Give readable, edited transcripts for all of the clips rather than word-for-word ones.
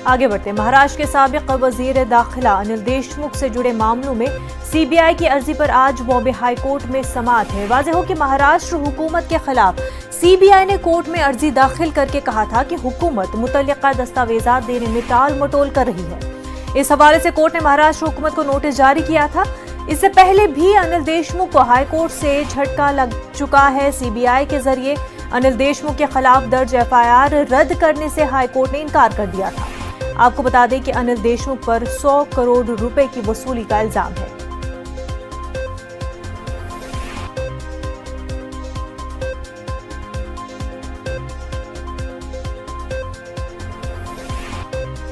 आगे बढ़ते, महाराष्ट्र के साबिक वजीर दाखिला अनिल देशमुख से जुड़े मामलों में सीबीआई की अर्जी पर आज बॉम्बे हाई कोर्ट में समाअत है। वाज़ेह हो कि महाराष्ट्र हुकूमत के खिलाफ सीबीआई ने कोर्ट में अर्जी दाखिल करके कहा था कि हुकूमत मुतल्लिका दस्तावेजात देने में टाल मटोल कर रही है। इस हवाले से कोर्ट ने महाराष्ट्र हुकूमत को नोटिस जारी किया था। इससे पहले भी अनिल देशमुख को हाई कोर्ट से झटका लग चुका है। सीबीआई के जरिए अनिल देशमुख के खिलाफ दर्ज एफआईआर रद्द करने से हाई कोर्ट ने इनकार कर दिया था। आपको बता दें कि अनिल देशमुख पर 100 करोड़ रुपए की वसूली का इल्जाम है।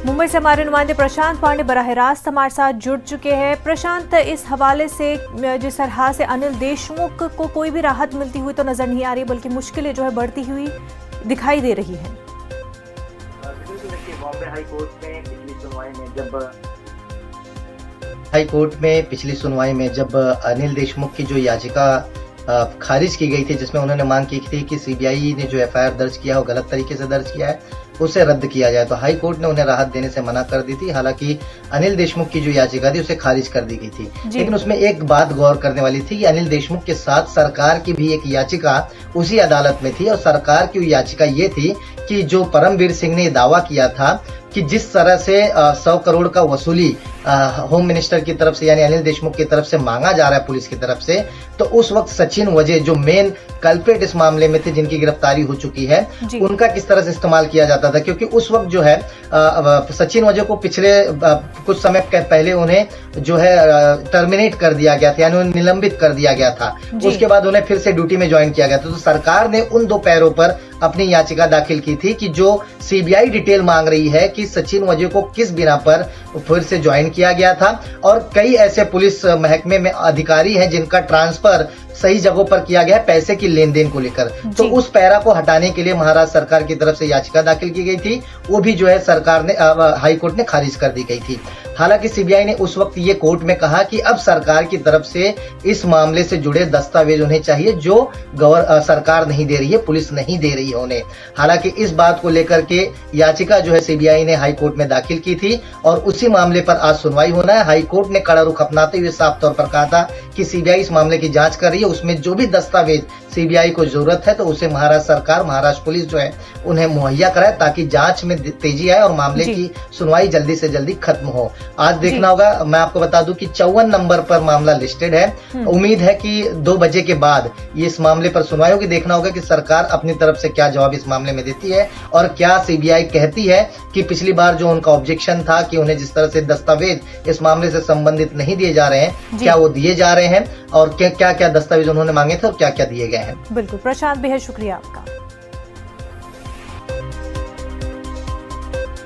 मुंबई से हमारे नुमाइंदे प्रशांत पांडे बराह रास्त हमारे साथ जुड़ चुके हैं। प्रशांत, इस हवाले से जिस तरह से अनिल देशमुख को कोई भी राहत मिलती हुई तो नजर नहीं आ रही, बल्कि मुश्किलें जो है बढ़ती हुई दिखाई दे रही हैं। बॉम्बे हाई कोर्ट में पिछली सुनवाई में जब अनिल देशमुख की जो याचिका खारिज की गई थी, जिसमें उन्होंने मांग की थी कि सीबीआई ने जो एफआईआर दर्ज किया है वो गलत तरीके से दर्ज किया है, उसे रद्द किया जाए, तो हाई कोर्ट ने उन्हें राहत देने से मना कर दी थी। हालांकि अनिल देशमुख की जो याचिका थी उसे खारिज कर दी गई थी, लेकिन उसमें एक बात गौर करने वाली थी कि अनिल देशमुख के साथ सरकार की भी एक याचिका उसी अदालत में थी, और सरकार की याचिका ये थी कि जो परमवीर सिंह ने दावा किया था कि जिस तरह से 100 करोड़ का वसूली होम मिनिस्टर की तरफ से यानी अनिल देशमुख की तरफ से मांगा जा रहा है पुलिस की तरफ से, तो उस वक्त सचिन वजे जो मेन कल्प्रिट इस मामले में थे, जिनकी गिरफ्तारी हो चुकी है, उनका किस तरह से इस्तेमाल किया जाता था। क्योंकि उस वक्त जो है सचिन वजे को पिछले कुछ समय पहले उन्हें जो है टर्मिनेट कर दिया गया था, यानी उन्हें निलंबित कर दिया गया था। उसके बाद उन्हें फिर से ड्यूटी में ज्वाइन किया गया था। तो सरकार ने उन दो पैरों पर अपनी याचिका दाखिल की थी कि जो सीबीआई डिटेल मांग रही है कि सचिन वजे को किस बिना पर फिर से ज्वाइन किया गया था, और कई ऐसे पुलिस महकमे में अधिकारी हैं जिनका ट्रांसफर सही जगहों पर किया गया है पैसे की लेन देन को लेकर। तो उस पैरा को हटाने के लिए महाराष्ट्र सरकार की तरफ से याचिका दाखिल की गई थी, वो भी जो है सरकार ने हाई कोर्ट ने खारिज कर दी गई थी। हालांकि सीबीआई ने उस वक्त ये कोर्ट में कहा कि अब सरकार की तरफ से इस मामले से जुड़े दस्तावेज उन्हें चाहिए जो सरकार नहीं दे रही है, पुलिस नहीं दे रही है उन्हें। हालांकि इस बात को लेकर के याचिका जो है सीबीआई ने हाई कोर्ट में दाखिल की थी, और उसी मामले पर आज सुनवाई होना है। हाई कोर्ट ने कड़ा रुख अपनाते हुए साफ तौर पर कहा था कि सीबीआई इस मामले की जांच कर रही है, उसमें जो भी दस्तावेज सीबीआई को जरूरत है तो उसे महाराष्ट्र सरकार, महाराष्ट्र पुलिस जो है उन्हें मुहैया कराए, ताकि जांच में तेजी आए और मामले की सुनवाई जल्दी से जल्दी खत्म हो। आज देखना होगा, मैं आपको बता दूं कि 54 नंबर पर मामला लिस्टेड है। उम्मीद है कि 2 बजे के बाद ये इस मामले पर सुनवाई होगी। देखना होगा कि सरकार अपनी तरफ से क्या जवाब इस मामले में देती है, और क्या सीबीआई कहती है कि पिछली बार जो उनका ऑब्जेक्शन था कि उन्हें जिस तरह से दस्तावेज इस मामले से संबंधित नहीं दिए जा रहे हैं, क्या वो दिए जा रहे हैं, और क्या क्या दस्तावेज उन्होंने मांगे थे और क्या क्या दिए गए हैं। बिल्कुल प्रशांत, बेहद शुक्रिया आपका।